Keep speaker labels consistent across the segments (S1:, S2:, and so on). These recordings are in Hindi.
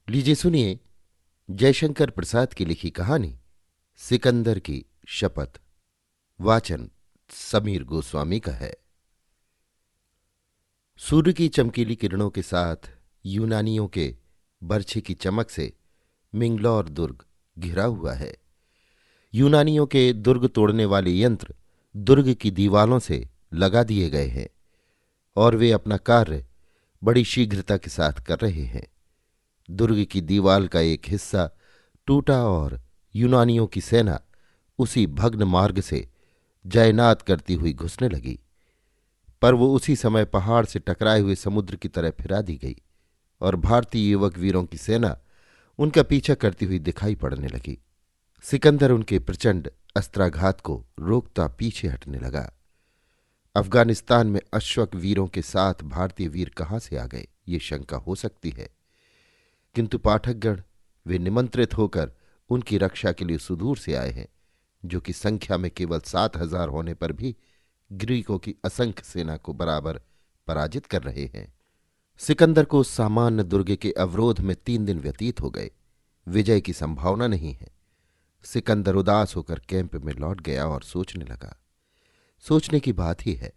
S1: लीजिए सुनिए जयशंकर प्रसाद की लिखी कहानी सिकंदर की शपथ। वाचन समीर गोस्वामी का है। सूर्य की चमकीली किरणों के साथ यूनानियों के बर्छे की चमक से मिंगलौर दुर्ग घिरा हुआ है। यूनानियों के दुर्ग तोड़ने वाले यंत्र दुर्ग की दीवालों से लगा दिए गए हैं और वे अपना कार्य बड़ी शीघ्रता के साथ कर रहे हैं। दुर्ग की दीवाल का एक हिस्सा टूटा और यूनानियों की सेना उसी भग्न मार्ग से जयनाद करती हुई घुसने लगी। पर वो उसी समय पहाड़ से टकराए हुए समुद्र की तरह फिरा दी गई और भारतीय युवक वीरों की सेना उनका पीछा करती हुई दिखाई पड़ने लगी। सिकंदर उनके प्रचंड अस्त्राघात को रोकता पीछे हटने लगा। अफगानिस्तान में अश्वक वीरों के साथ भारतीय वीर कहाँ से आ गए, ये शंका हो सकती है, किंतु पाठकगण वे निमंत्रित होकर उनकी रक्षा के लिए सुदूर से आए हैं, जो कि संख्या में केवल 7,000 होने पर भी ग्रीकों की असंख्य सेना को बराबर पराजित कर रहे हैं। सिकंदर को उस सामान्य दुर्ग के अवरोध में 3 दिन व्यतीत हो गए। विजय की संभावना नहीं है। सिकंदर उदास होकर कैंप में लौट गया और सोचने लगा। सोचने की बात ही है,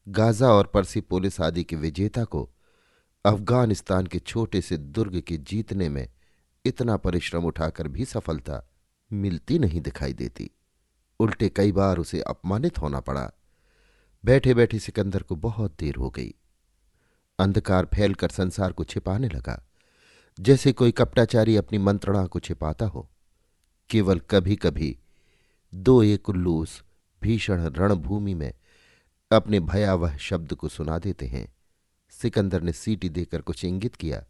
S1: गाजा और पर्सिपोलिस आदि के विजेता को अफगानिस्तान के छोटे से दुर्ग के जीतने में इतना परिश्रम उठाकर भी सफलता मिलती नहीं दिखाई देती। उल्टे कई बार उसे अपमानित होना पड़ा। बैठे बैठे सिकंदर को बहुत देर हो गई। अंधकार फैलकर संसार को छिपाने लगा, जैसे कोई कपटाचारी अपनी मंत्रणा को छिपाता हो। केवल कभी कभी दो एक उल्लू उस भीषण रणभूमि में अपने भयावह शब्द को सुना देते हैं। सिकंदर ने सीटी देकर कुछ इंगित किया।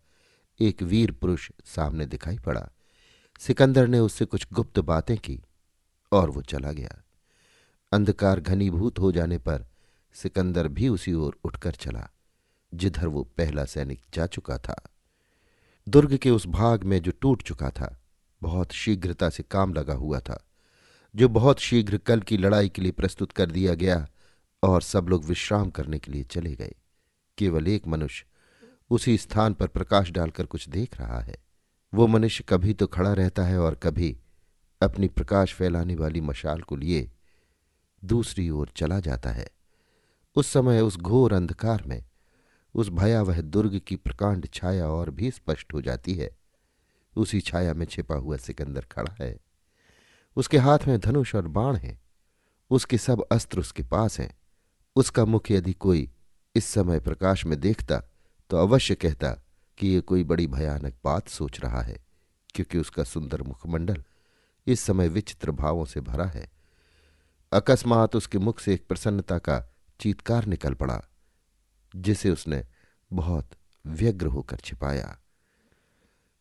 S1: एक वीर पुरुष सामने दिखाई पड़ा। सिकंदर ने उससे कुछ गुप्त बातें की और वो चला गया। अंधकार घनीभूत हो जाने पर सिकंदर भी उसी ओर उठकर चला जिधर वो पहला सैनिक जा चुका था। दुर्ग के उस भाग में जो टूट चुका था, बहुत शीघ्रता से काम लगा हुआ था, जो बहुत शीघ्र कल की लड़ाई के लिए प्रस्तुत कर दिया गया और सब लोग विश्राम करने के लिए चले गए। केवल एक मनुष्य उसी स्थान पर प्रकाश डालकर कुछ देख रहा है। वो मनुष्य कभी तो खड़ा रहता है और कभी अपनी प्रकाश फैलाने वाली मशाल को लिए दूसरी ओर चला जाता है। उस समय उस घोर अंधकार में उस भयावह दुर्ग की प्रकांड छाया और भी स्पष्ट हो जाती है। उसी छाया में छिपा हुआ सिकंदर खड़ा है। उसके हाथ में धनुष और बाण है। उसके सब अस्त्र उसके पास हैं। उसका मुख यदि कोई इस समय प्रकाश में देखता तो अवश्य कहता कि ये कोई बड़ी भयानक बात सोच रहा है, क्योंकि उसका सुंदर मुखमंडल इस समय विचित्र भावों से भरा है। अकस्मात उसके मुख से एक प्रसन्नता का चीत्कार निकल पड़ा, जिसे उसने बहुत व्यग्र होकर छिपाया।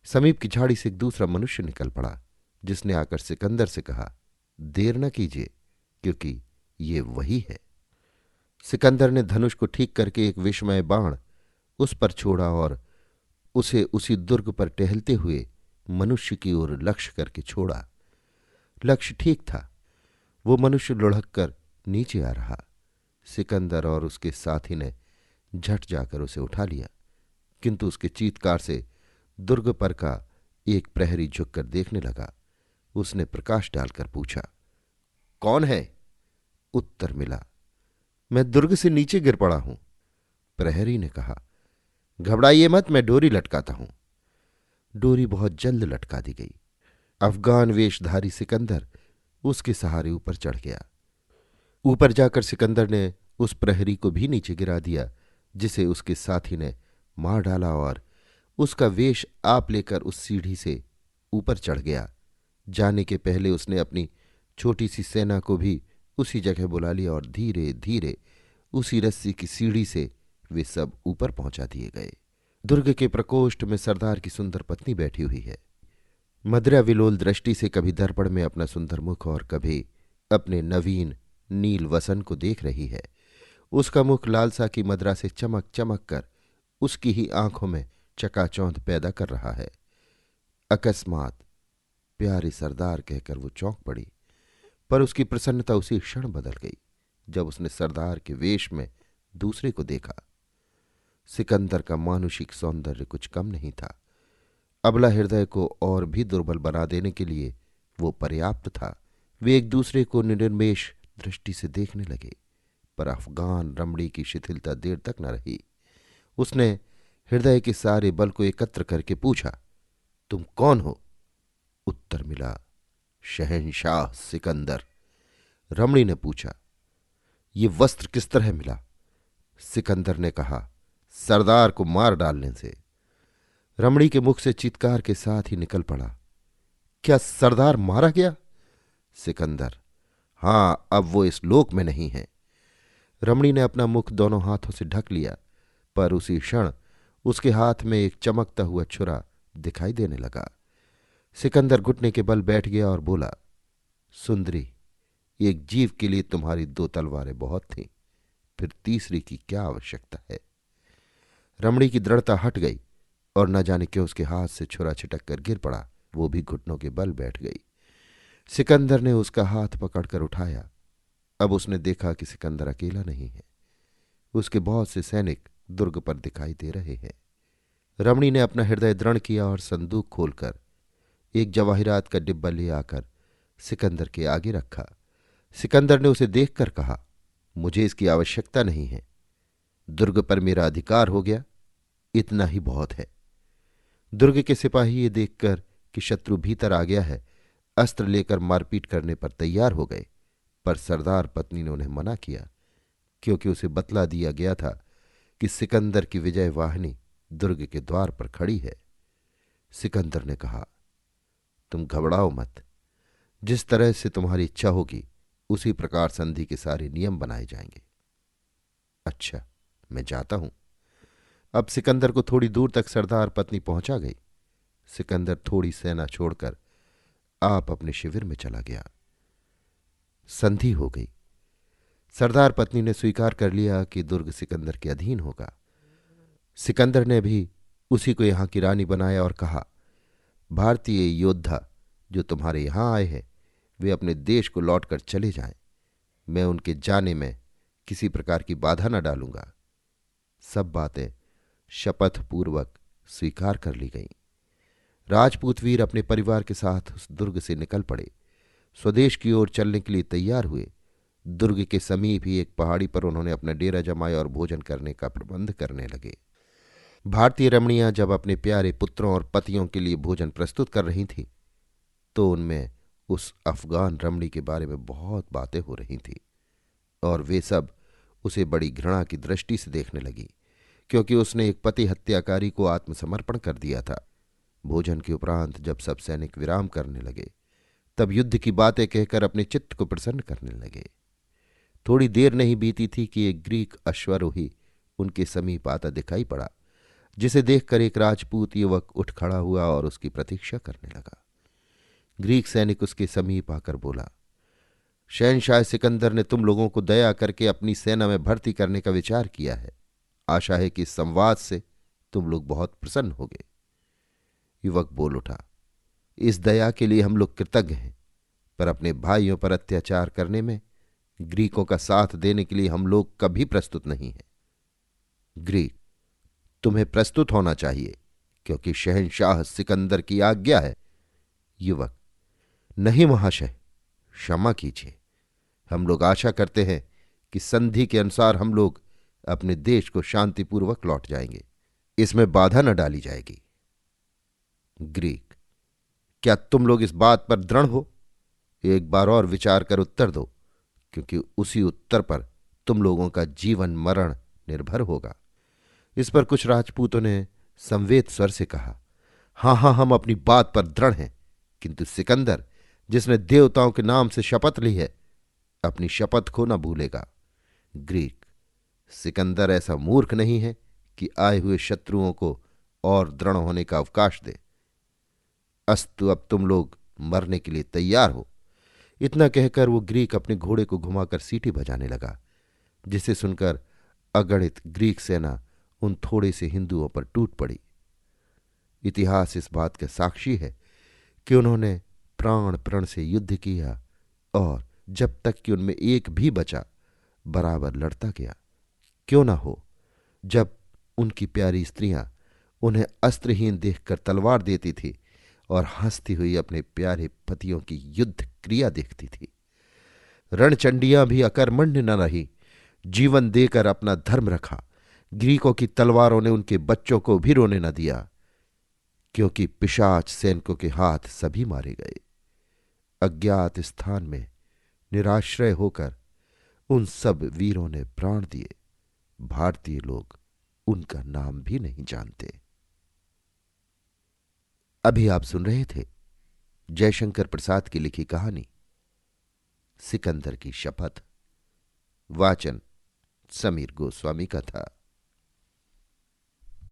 S1: समीप की झाड़ी से एक दूसरा मनुष्य निकल पड़ा, जिसने आकर सिकंदर से कहा, देर न कीजिए, क्योंकि ये वही है। सिकंदर ने धनुष को ठीक करके एक विषमय बाण उस पर छोड़ा और उसे उसी दुर्ग पर टहलते हुए मनुष्य की ओर लक्ष्य करके छोड़ा। लक्ष्य ठीक था। वो मनुष्य लुढ़क कर नीचे आ रहा। सिकंदर और उसके साथी ने झट जाकर उसे उठा लिया, किंतु उसके चीत्कार से दुर्ग पर का एक प्रहरी झुककर देखने लगा। उसने प्रकाश डालकर पूछा, कौन है? उत्तर मिला, मैं दुर्ग से नीचे गिर पड़ा हूं। प्रहरी ने कहा, घबराइए मत, मैं डोरी लटकाता हूं। डोरी बहुत जल्द लटका दी गई। अफगान वेशधारी सिकंदर उसके सहारे ऊपर चढ़ गया। ऊपर जाकर सिकंदर ने उस प्रहरी को भी नीचे गिरा दिया, जिसे उसके साथी ने मार डाला, और उसका वेश आप लेकर उस सीढ़ी से ऊपर चढ़ गया। जाने के पहले उसने अपनी छोटी सी सेना को भी उसी जगह बुला लिया और धीरे धीरे उसी रस्सी की सीढ़ी से वे सब ऊपर पहुंचा दिए गए। दुर्ग के प्रकोष्ठ में सरदार की सुंदर पत्नी बैठी हुई है। मदरा विलोल दृष्टि से कभी दर्पण में अपना सुंदर मुख और कभी अपने नवीन नील वसन को देख रही है। उसका मुख लालसा की मदरा से चमक चमक कर उसकी ही आंखों में चकाचौंध पैदा कर रहा है। अकस्मात प्यारे सरदार कहकर वो चौंक पड़ी, पर उसकी प्रसन्नता उसी क्षण बदल गई जब उसने सरदार के वेश में दूसरे को देखा। सिकंदर का मानुषिक सौंदर्य कुछ कम नहीं था। अबला हृदय को और भी दुर्बल बना देने के लिए वो पर्याप्त था। वे एक दूसरे को निर्निमेष दृष्टि से देखने लगे, पर अफगान रमणी की शिथिलता देर तक न रही। उसने हृदय के सारे बल को एकत्र करके पूछा, तुम कौन हो? उत्तर मिला, शहंशाह सिकंदर। रमणी ने पूछा, ये वस्त्र किस तरह मिला? सिकंदर ने कहा, सरदार को मार डालने से। रमणी के मुख से चीत्कार के साथ ही निकल पड़ा, क्या सरदार मारा गया? सिकंदर, हां, अब वो इस लोक में नहीं है। रमणी ने अपना मुख दोनों हाथों से ढक लिया, पर उसी क्षण उसके हाथ में एक चमकता हुआ छुरा दिखाई देने लगा। सिकंदर घुटने के बल बैठ गया और बोला, सुंदरी, एक जीव के लिए तुम्हारी 2 तलवारें बहुत थीं, फिर तीसरी की क्या आवश्यकता है? रमणी की दृढ़ता हट गई और न जाने क्यों उसके हाथ से छुरा छिटक कर गिर पड़ा। वो भी घुटनों के बल बैठ गई। सिकंदर ने उसका हाथ पकड़कर उठाया। अब उसने देखा कि सिकंदर अकेला नहीं है, उसके बहुत से सैनिक दुर्ग पर दिखाई दे रहे हैं। रमणी ने अपना हृदय दृढ़ किया और संदूक खोलकर एक जवाहिरात का डिब्बा ले आकर सिकंदर के आगे रखा। सिकंदर ने उसे देखकर कहा, मुझे इसकी आवश्यकता नहीं है, दुर्ग पर मेरा अधिकार हो गया, इतना ही बहुत है। दुर्ग के सिपाही ये देखकर कि शत्रु भीतर आ गया है, अस्त्र लेकर मारपीट करने पर तैयार हो गए, पर सरदार पत्नी ने उन्हें मना किया, क्योंकि उसे बतला दिया गया था कि सिकंदर की विजय वाहिनी दुर्ग के द्वार पर खड़ी है। सिकंदर ने कहा, तुम घबराओ मत, जिस तरह से तुम्हारी इच्छा होगी उसी प्रकार संधि के सारे नियम बनाए जाएंगे। अच्छा, मैं जाता हूं। अब सिकंदर को थोड़ी दूर तक सरदार पत्नी पहुंचा गई। सिकंदर थोड़ी सेना छोड़कर आप अपने शिविर में चला गया। संधि हो गई। सरदार पत्नी ने स्वीकार कर लिया कि दुर्ग सिकंदर के अधीन होगा। सिकंदर ने भी उसी को यहां की रानी बनाया और कहा, भारतीय योद्धा जो तुम्हारे यहां आए हैं वे अपने देश को लौटकर चले जाएं। मैं उनके जाने में किसी प्रकार की बाधा न डालूंगा। सब बातें शपथपूर्वक स्वीकार कर ली गईं। राजपूत वीर अपने परिवार के साथ उस दुर्ग से निकल पड़े, स्वदेश की ओर चलने के लिए तैयार हुए। दुर्ग के समीप ही एक पहाड़ी पर उन्होंने अपना डेरा जमाया और भोजन करने का प्रबंध करने लगे। भारतीय रमणियां जब अपने प्यारे पुत्रों और पतियों के लिए भोजन प्रस्तुत कर रही थीं, तो उनमें उस अफगान रमणी के बारे में बहुत बातें हो रही थीं और वे सब उसे बड़ी घृणा की दृष्टि से देखने लगी, क्योंकि उसने एक पति हत्याकारी को आत्मसमर्पण कर दिया था। भोजन के उपरांत जब सब सैनिक विराम करने लगे, तब युद्ध की बातें कहकर अपने चित्त को प्रसन्न करने लगे। थोड़ी देर नहीं बीती थी कि एक ग्रीक अश्वारोही उनके समीप आता दिखाई पड़ा, जिसे देखकर एक राजपूत युवक उठ खड़ा हुआ और उसकी प्रतीक्षा करने लगा। ग्रीक सैनिक उसके समीप आकर बोला, शहंशाह सिकंदर ने तुम लोगों को दया करके अपनी सेना में भर्ती करने का विचार किया है। आशा है कि इस संवाद से तुम लोग बहुत प्रसन्न होगे। युवक बोल उठा, इस दया के लिए हम लोग कृतज्ञ हैं, पर अपने भाइयों पर अत्याचार करने में ग्रीकों का साथ देने के लिए हम लोग कभी प्रस्तुत नहीं हैं। ग्रीक, तुम्हें प्रस्तुत होना चाहिए, क्योंकि शहंशाह सिकंदर की आज्ञा है। युवक, नहीं महाशय, क्षमा कीजिए। हम लोग आशा करते हैं कि संधि के अनुसार हम लोग अपने देश को शांतिपूर्वक लौट जाएंगे, इसमें बाधा न डाली जाएगी। ग्रीक, क्या तुम लोग इस बात पर दृढ़ हो? एक बार और विचार कर उत्तर दो, क्योंकि उसी उत्तर पर तुम लोगों का जीवन मरण निर्भर होगा। इस पर कुछ राजपूतों ने संवेद स्वर से कहा, हां हां, हम अपनी बात पर दृढ़ हैं, किंतु सिकंदर, जिसने देवताओं के नाम से शपथ ली है, अपनी शपथ को न भूलेगा। ग्रीक, सिकंदर ऐसा मूर्ख नहीं है कि आए हुए शत्रुओं को और दृढ़ होने का अवकाश दे। अस्तु, अब तुम लोग मरने के लिए तैयार हो। इतना कहकर वो ग्रीक अपने घोड़े को घुमाकर सीटी बजाने लगा, जिसे सुनकर अगणित ग्रीक सेना उन थोड़े से हिंदुओं पर टूट पड़ी। इतिहास इस बात का साक्षी है कि उन्होंने प्राण प्रण से युद्ध किया और जब तक कि उनमें एक भी बचा बराबर लड़ता गया। क्यों ना हो, जब उनकी प्यारी स्त्रियां उन्हें अस्त्रहीन देखकर तलवार देती थी और हंसती हुई अपने प्यारे पतियों की युद्ध क्रिया देखती थी। रणचंडियां भी अकर्मण्य न रही, जीवन देकर अपना धर्म रखा। ग्रीकों की तलवारों ने उनके बच्चों को भी रोने न दिया, क्योंकि पिशाच सैनिकों के हाथ सभी मारे गए। अज्ञात स्थान में निराश्रय होकर उन सब वीरों ने प्राण दिए। भारतीय लोग उनका नाम भी नहीं जानते। अभी आप सुन रहे थे जयशंकर प्रसाद की लिखी कहानी सिकंदर की शपथ। वाचन समीर गोस्वामी का था।